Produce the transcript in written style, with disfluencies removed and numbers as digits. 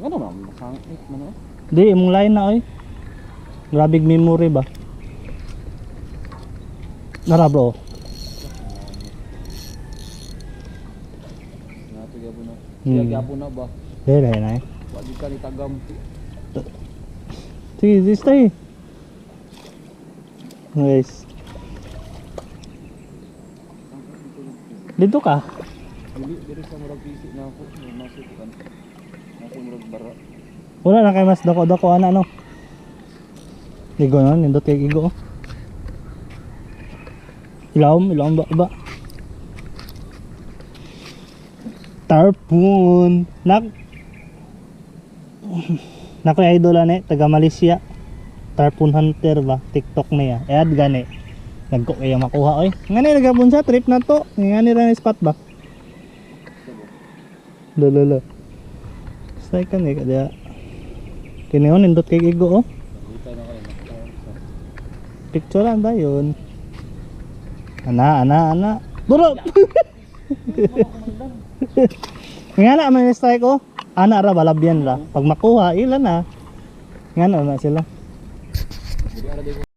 Ano ba? Masangit mo na. Di, imong line na oy. Grabing memory ba? Nara bro. Natugabo na. Hmm. Siya na ba? Dere na eh. Wagi ka ni tagam. Sige, stay. Guys. Dito ka. Dili sa murag PC na ako. Masuk kan. Nasa murag bara. Wala na kay mas dako-dako ana no. Igo no, nindot kay igo. Ilawom ba? Tarpon. Nako idol ani taga Malaysia. Tarpon hunter ba? TikTok niya. Add gani. Nagko kaya makuha oy. Ngani nagapon sa trip na to. Ngani ra ni spot ba? Lolo. Stay kan eh kada. Kini on nindot kay igo oh. Dito na kayo. Picture lang dayon. Ana. Duro. Ngana man strike oh. Ana ra balabyan ra. Pag makuha ilan na. Ngana na sila. Jadi ada